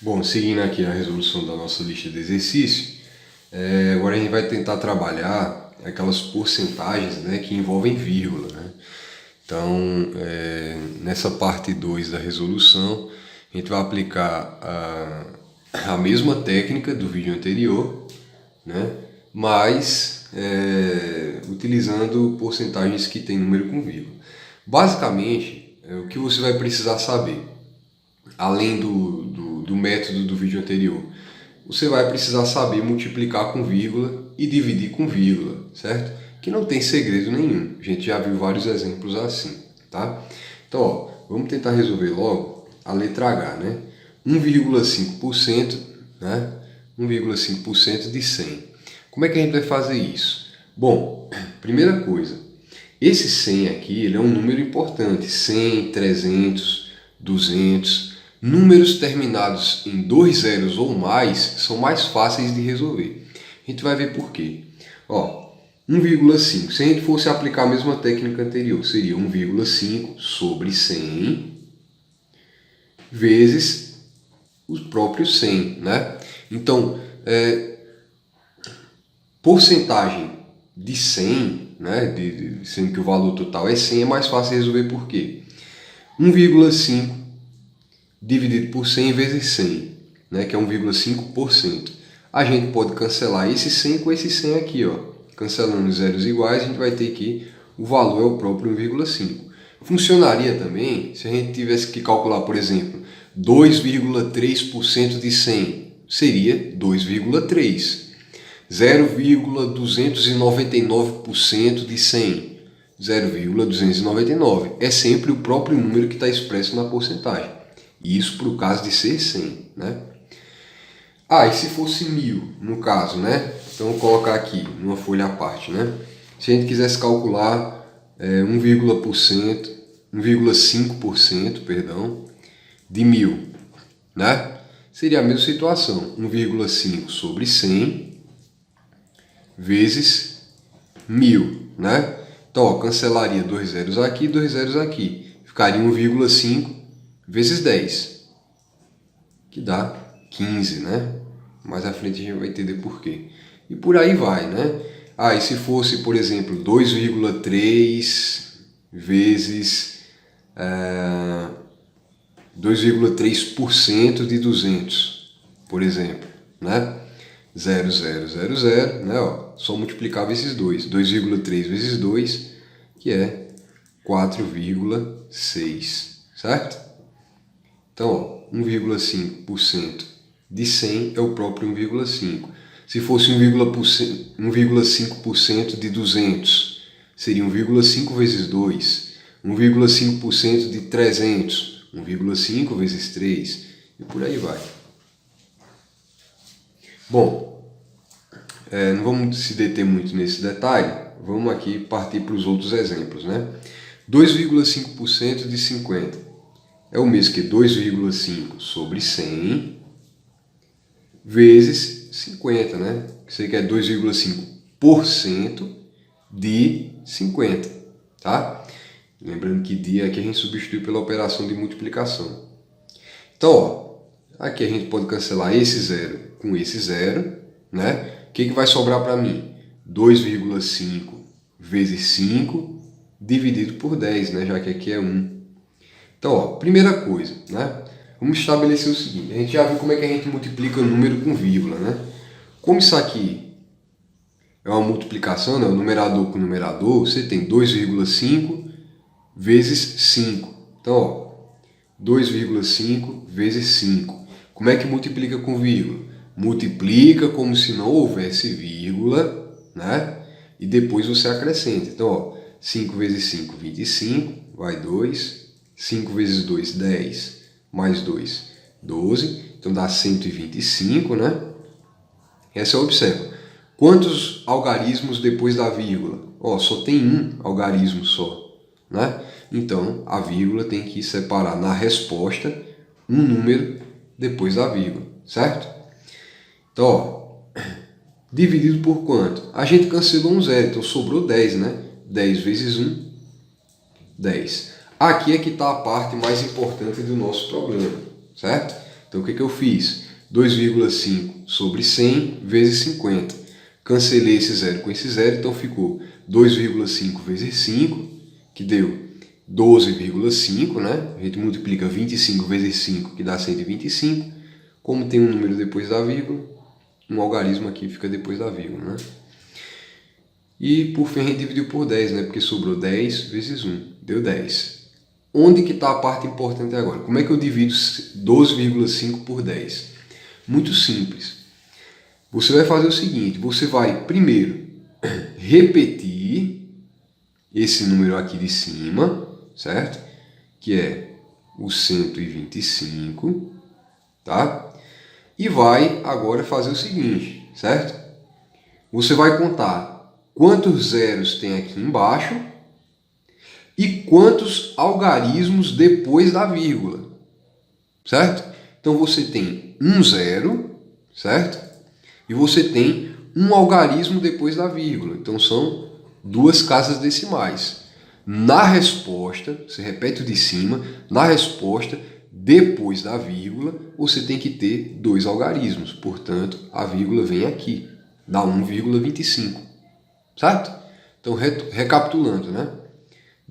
Bom, seguindo aqui a resolução da nossa lista de exercícios, agora a gente vai tentar trabalhar aquelas porcentagens, né, que envolvem vírgula, né? Então, nessa parte 2 da resolução, a gente vai aplicar a mesma técnica do vídeo anterior, né, mas utilizando porcentagens que tem número com vírgula. Basicamente, o que você vai precisar saber, além do método do vídeo anterior, você vai precisar saber multiplicar com vírgula e dividir com vírgula, certo? Que não tem segredo nenhum. A gente já viu vários exemplos assim, tá? Então, ó, vamos tentar resolver logo a letra H, né? 1,5%, né? 1,5% de 100. Como é que a gente vai fazer isso? Bom, primeira coisa, esse 100 aqui, ele é um número importante. 100, 300, 200... Números terminados em 2 zeros ou mais são mais fáceis de resolver. A gente vai ver por quê. Ó, 1,5. Se a gente fosse aplicar a mesma técnica anterior, seria 1,5 sobre 100 vezes os próprios 100, né? Então, porcentagem de 100, né, sendo que o valor total é 100, é mais fácil de resolver por quê? 1,5 dividido por 100 vezes 100, né, que é 1,5%. A gente pode cancelar esse 100 com esse 100 aqui, ó. Cancelando zeros iguais, a gente vai ter que o valor é o próprio 1,5. Funcionaria também se a gente tivesse que calcular, por exemplo, 2,3% de 100, seria 2,3. 0,299% de 100, 0,299. É sempre o próprio número que está expresso na porcentagem. Isso para o caso de ser 100, né? E se fosse 1000, no caso, né? Então, vou colocar aqui, numa folha à parte, né? Se a gente quisesse calcular 1,5%, perdão, de 1000, né? Seria a mesma situação, 1,5 sobre 100 vezes 1000, né? Então, ó, cancelaria 2 zeros aqui, 2 zeros aqui. Ficaria 1,5 vezes 10, que dá 15, né? Mais à frente a gente vai entender por quê. E por aí vai, né? E se fosse, por exemplo, 2,3 vezes 2,3% de 200, por exemplo, né? 0,000, né? Ó, só multiplicava esses dois. 2,3 vezes 2, que é 4,6, certo? Então, 1,5% de 100 é o próprio 1,5. Se fosse 1,5% de 200, seria 1,5 vezes 2. 1,5% de 300, 1,5 vezes 3, e por aí vai. Bom, não vamos se deter muito nesse detalhe, vamos aqui partir para os outros exemplos, né? 2,5% de 50. É o mesmo que 2,5 sobre 100 vezes 50, né? Isso aqui é 2,5% de 50, tá? Lembrando que dia aqui a gente substitui pela operação de multiplicação. Então, ó, aqui a gente pode cancelar esse zero com esse zero, né? O que vai sobrar para mim? 2,5 vezes 5 dividido por 10, né? Já que aqui é 1. Então, ó, primeira coisa, né? Vamos estabelecer o seguinte. A gente já viu como é que a gente multiplica o número com vírgula, né? Como isso aqui é uma multiplicação, né? O numerador com o numerador, você tem 2,5 vezes 5. Então, ó, 2,5 vezes 5. Como é que multiplica com vírgula? Multiplica como se não houvesse vírgula, né? E depois você acrescenta. Então, ó, 5 vezes 5, 25, vai 2. 5 vezes 2, 10, mais 2, 12. Então dá 125, né? Essa observa. Quantos algarismos depois da vírgula? Ó, só tem um algarismo só, né? Então, a vírgula tem que separar na resposta um número depois da vírgula, certo? Então, ó, dividido por quanto? A gente cancelou um zero, então sobrou 10, né? 10 vezes 1, 10. Aqui é que está a parte mais importante do nosso problema, certo? Então o que eu fiz? 2,5 sobre 100 vezes 50. Cancelei esse zero com esse zero, então ficou 2,5 vezes 5, que deu 12,5, né? A gente multiplica 25 vezes 5, que dá 125. Como tem um número depois da vírgula, um algarismo aqui fica depois da vírgula, né? E por fim a gente dividiu por 10, né? Porque sobrou 10 vezes 1, deu 10. Onde que está a parte importante agora? Como é que eu divido 12,5 por 10? Muito simples. Você vai fazer o seguinte, você vai primeiro repetir esse número aqui de cima, certo? Que é o 125, tá? E vai agora fazer o seguinte, certo? Você vai contar quantos zeros tem aqui embaixo e quantos algarismos depois da vírgula, certo? Então você tem um zero, certo? E você tem um algarismo depois da vírgula. Então são duas casas decimais. Na resposta, você repete o de cima, na resposta, depois da vírgula, você tem que ter dois algarismos. Portanto, a vírgula vem aqui, dá 1,25, certo? Então, recapitulando, né?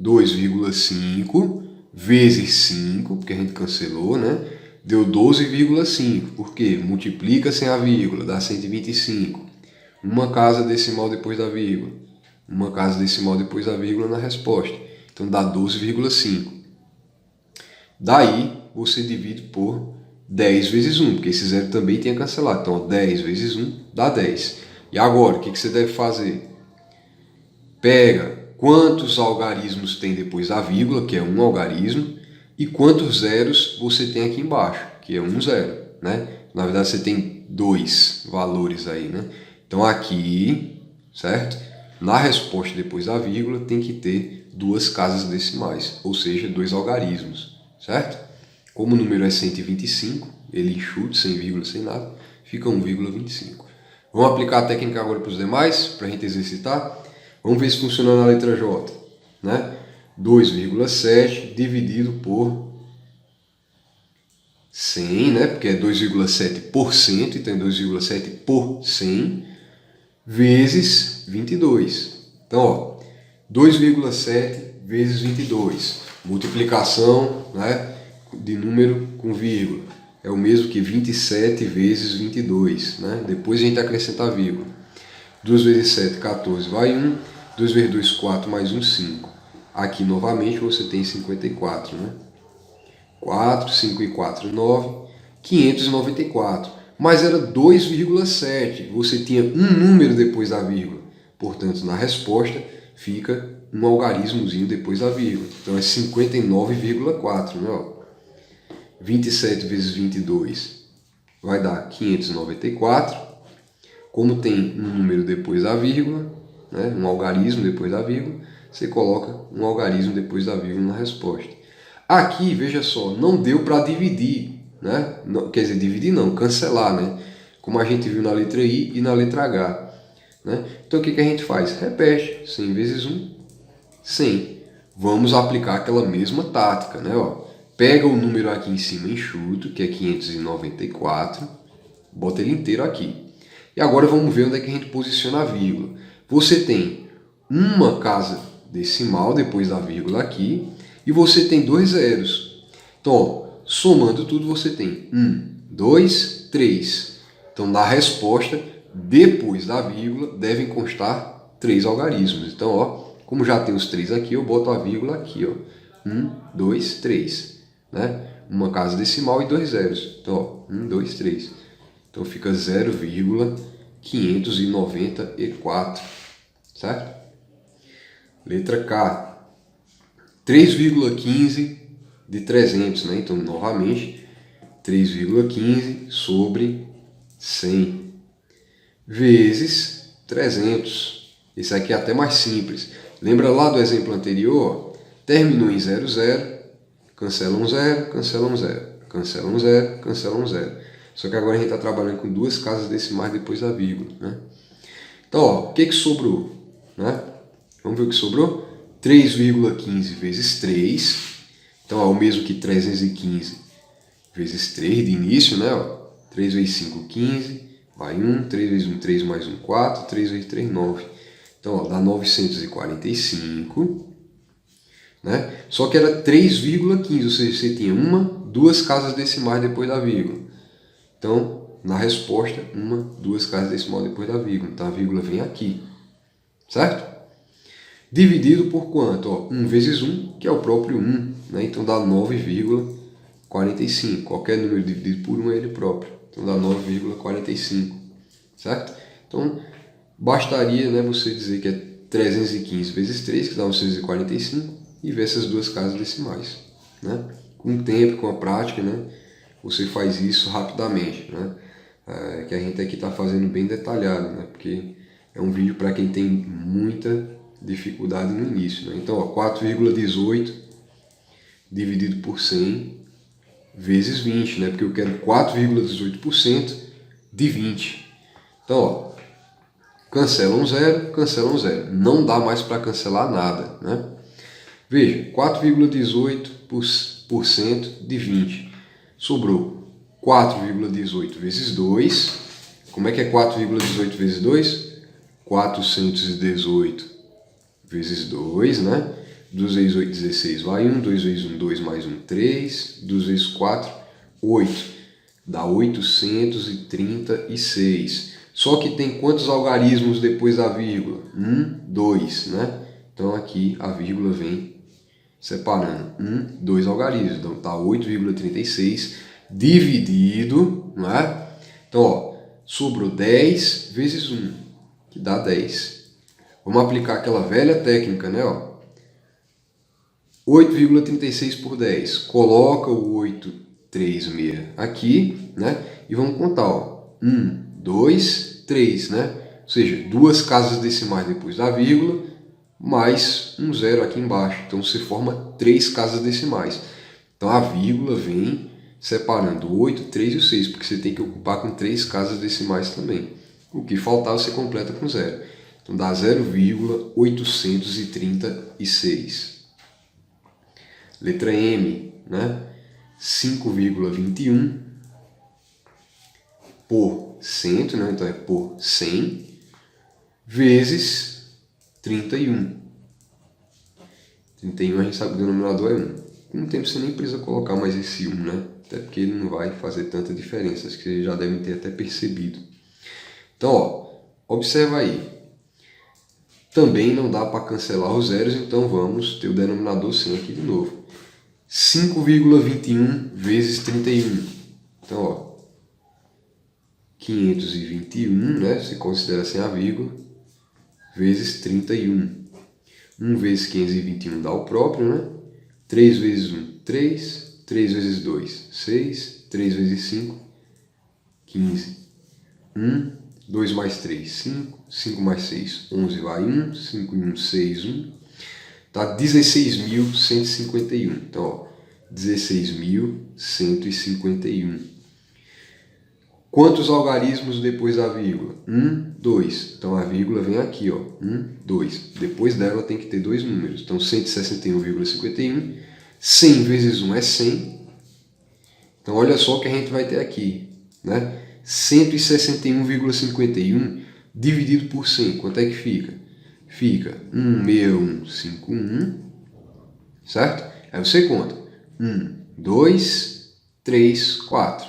2,5 vezes 5, porque a gente cancelou, né? Deu 12,5, porque multiplica sem a vírgula, dá 125. Uma casa decimal depois da vírgula. Uma casa decimal depois da vírgula na resposta. Então dá 12,5. Daí você divide por 10 vezes 1, porque esse zero também tem que cancelar. Então 10 vezes 1 dá 10. E agora, o que você deve fazer? Pega quantos algarismos tem depois da vírgula, que é um algarismo, e quantos zeros você tem aqui embaixo, que é um zero, né? Na verdade você tem dois valores aí, né? Então aqui, certo? Na resposta depois da vírgula tem que ter duas casas decimais, ou seja, dois algarismos, certo? Como o número é 125, ele enxuto, sem vírgula, sem nada, fica 1,25. Vamos aplicar a técnica agora para os demais, para a gente exercitar? Vamos ver se funciona na letra J, né? 2,7 dividido por 100, né? Porque é 2,7%, então é 2,7 por 100, vezes 22. Então, ó, 2,7 vezes 22. Multiplicação, né, de número com vírgula. É o mesmo que 27 vezes 22, né? Depois a gente acrescenta a vírgula. 2 vezes 7, 14, vai 1. 2 vezes 2, 4, mais 1, 5. Aqui, novamente, você tem 54, né? 4, 5 e 4, 9, 594. Mas era 2,7. Você tinha um número depois da vírgula. Portanto, na resposta, fica um algarismozinho depois da vírgula. Então, é 59,4, né? Ó. 27 vezes 22 vai dar 594. Como tem um número depois da vírgula, né, um algarismo depois da vírgula, você coloca um algarismo depois da vírgula na resposta. Aqui, veja só, não deu para dividir, né? Não, quer dizer, dividir não, cancelar, né? Como a gente viu na letra I e na letra H. Né? Então o que a gente faz? Repete, 100 vezes 1, 100. Vamos aplicar aquela mesma tática, né? Ó, pega o número aqui em cima enxuto, que é 594, bota ele inteiro aqui. E agora vamos ver onde é que a gente posiciona a vírgula. Você tem uma casa decimal depois da vírgula aqui e você tem dois zeros. Então, ó, somando tudo, você tem 1, 2, 3. Então, na resposta, depois da vírgula, devem constar 3 algarismos. Então, ó, como já tem os 3 aqui, eu boto a vírgula aqui. Ó. 1, 2, 3. Né? Uma casa decimal e dois zeros. Então, ó, 1, 2, 3. Então, fica 0,594. Certo? Letra K. 3,15 de 300. Né? Então, novamente, 3,15 sobre 100 vezes 300. Esse aqui é até mais simples. Lembra lá do exemplo anterior? Terminou em 0, 0, cancela um 0, cancela um 0, cancela um 0, cancela um 0. Só que agora a gente está trabalhando com duas casas decimais depois da vírgula. Né? Então, ó, o que sobrou? Né? Vamos ver o que sobrou? 3,15 vezes 3. Então, é o mesmo que 315 vezes 3 de início, né? Ó. 3 vezes 5, 15, vai 1, 3 vezes 1, 3 mais 1, 4, 3 vezes 3, 9. Então, ó, dá 945, né? Só que era 3,15, ou seja, você tinha duas casas decimais depois da vírgula. Então, na resposta, duas casas decimais depois da vírgula. Então, a vírgula vem aqui, certo? Dividido por quanto? Ó, 1 vezes 1, que é o próprio 1, né? Então, dá 9,45. Qualquer número dividido por 1 é ele próprio. Então, dá 9,45, certo? Então, bastaria, né, você dizer que é 315 vezes 3, que dá 945, e ver essas duas casas decimais, né? Com o tempo, com a prática, né, você faz isso rapidamente, né? Que a gente aqui está fazendo bem detalhado, né? Porque é um vídeo para quem tem muita dificuldade no início, né? Então, ó, 4,18 dividido por 100 vezes 20, né? Porque eu quero 4,18% de 20. Então, ó, cancela um zero, cancela um zero. Não dá mais para cancelar nada, né? Veja, 4,18% de 20. Sobrou 4,18 vezes 2. Como é que é 4,18 vezes 2? 418 vezes 2, né? 2 vezes 8, 16, vai 1. 2 vezes 1, 2 mais 1, 3. 2 vezes 4, 8. Dá 836. Só que tem quantos algarismos depois da vírgula? 2, né? Então aqui a vírgula vem separando 2 algarismos. Então está 8,36 dividido, não é? Então, ó, sobrou 10 vezes 1, que dá 10. Vamos aplicar aquela velha técnica, né? Ó. 8,36 por 10. Coloca o 836 aqui, né? E vamos contar, ó. 1, 2, 3, né? Ou seja, duas casas decimais depois da vírgula, mais um zero aqui embaixo. Então, você forma 3 casas decimais. Então, a vírgula vem separando o 8, 3 e o 6, porque você tem que ocupar com 3 casas decimais também. O que faltar, você completa com zero. Então, dá 0,836. Letra M, né? 5,21 por cento, né? Então, é por 100, vezes 31. 31 a gente sabe que o denominador é 1. Com o tempo você nem precisa colocar mais esse 1, né? Até porque ele não vai fazer tanta diferença. Acho que vocês já devem ter até percebido. Então, ó, observa aí. Também não dá para cancelar os zeros, então vamos ter o denominador 100 aqui de novo. 5,21 vezes 31. Então, ó, 521, né? Se considera sem a vírgula, vezes 31. 1 vezes 521 dá o próprio, né? 3 vezes 1, 3. 3 vezes 2, 6. 3 vezes 5, 15. 1, 2 mais 3, 5. 5 mais 6, 11 vai 1. 5 e 1, 6, 1. Tá 16.151. Então, ó, 16.151. Quantos algarismos depois da vírgula? 1, 2. Então, a vírgula vem aqui, ó. 1, 2. Depois dela tem que ter dois números. Então, 161,51. 100 vezes 1 é 100. Então, olha só o que a gente vai ter aqui, né? 161,51 dividido por 100. Quanto é que fica? Fica 16151, certo? Aí você conta. 1, 2, 3, 4.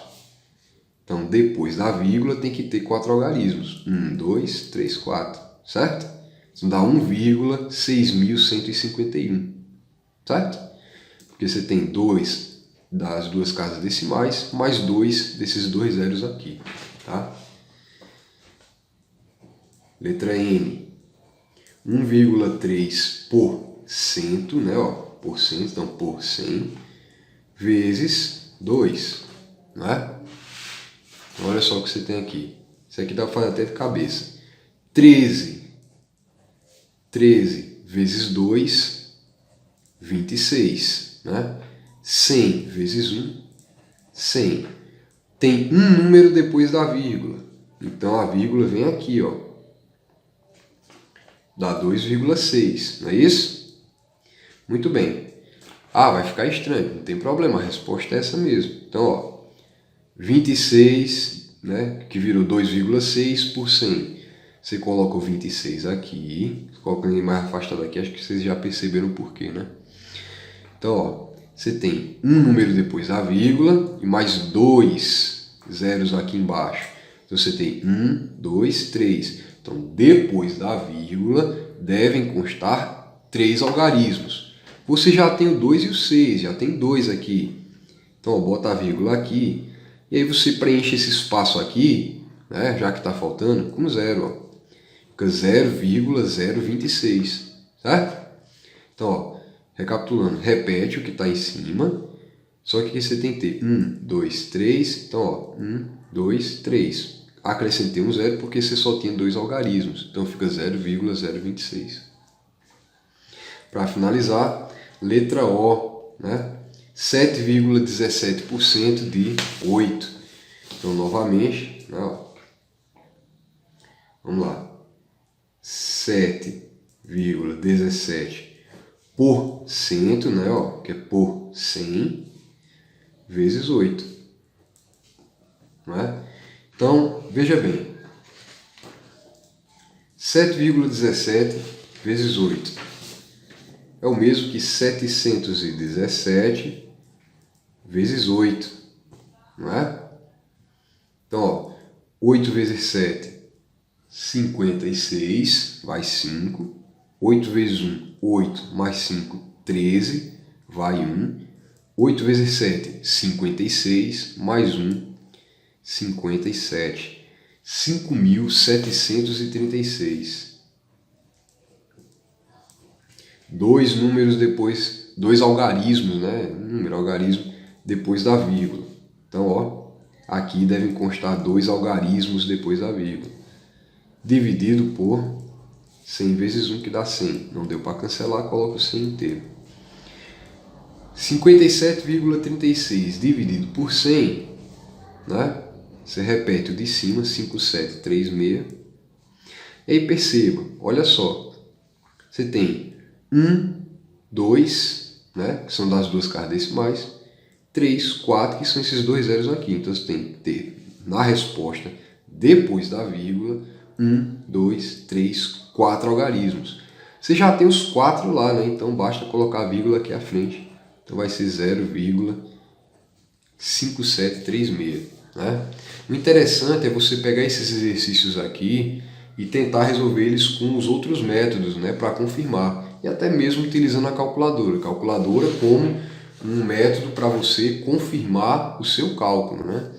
Então, depois da vírgula tem que ter 4 algarismos. 1, 2, 3, 4, certo? Isso dá 1,6151, certo? Porque você tem 2 das duas casas decimais, mais 2 desses dois zeros aqui, tá? Letra N. 1,3%, né? Ó, por cento, então por 100, vezes 2, não é? Então, olha só o que você tem aqui. Isso aqui dá para fazer até de cabeça. 13 vezes 2, 26, né? 100 vezes 1, 100. Tem um número depois da vírgula. Então, a vírgula vem aqui, ó. Dá 2,6, não é isso? Muito bem. Ah, vai ficar estranho. Não tem problema, a resposta é essa mesmo. Então, ó, 26, né, que virou 2,6 por 100. Você coloca o 26 aqui, colocando ele mais afastado aqui, acho que vocês já perceberam o porquê, né? Então, ó, você tem um número depois da vírgula e mais 2 zeros aqui embaixo. Então, você tem 1, 2, 3. Então, depois da vírgula, devem constar 3 algarismos. Você já tem o 2 e o 6, já tem 2 aqui. Então, ó, bota a vírgula aqui. E aí você preenche esse espaço aqui, né, já que está faltando, com 0. Ó. Fica 0,026, certo? Então, ó, recapitulando, repete o que está em cima, só que aqui você tem que ter 1, 2, 3, então, ó, 1, 2, 3. Acrescentei um 0 porque você só tinha 2 algarismos, então fica 0,026. Para finalizar, letra O, né? 7,17% de 8. Então, novamente, né, ó, vamos lá. 7,17%, né, ó, que é por 100, vezes 8. Não é? Então, veja bem. 7,17 vezes 8 é o mesmo que 717 vezes 8. Não é? Então, ó, 8 vezes 7, 56, vai 5. 8 vezes 1, 8, mais 5, 13, vai 1. 8 vezes 7, 56, mais 1, 57. 5.736. Dois números depois, dois algarismos, né? Número, algarismo, depois da vírgula. Então, ó, aqui devem constar dois algarismos depois da vírgula. Dividido por 100 vezes 1, que dá 100. Não deu para cancelar, coloca o 100 inteiro. 57,36 dividido por 100, né? Você repete o de cima, 5736. E aí perceba, olha só. Você tem 1, 2, né? Que são das duas casas decimais. 3, 4, que são esses dois zeros aqui. Então você tem que ter na resposta, depois da vírgula, 1, 2, 3, 4 algarismos. Você já tem os 4 lá, né? Então basta colocar a vírgula aqui à frente. Então vai ser 0,5736. Né? O interessante é você pegar esses exercícios aqui e tentar resolver eles com os outros métodos, né? Para confirmar. E até mesmo utilizando a calculadora. Calculadora como um método para você confirmar o seu cálculo, né?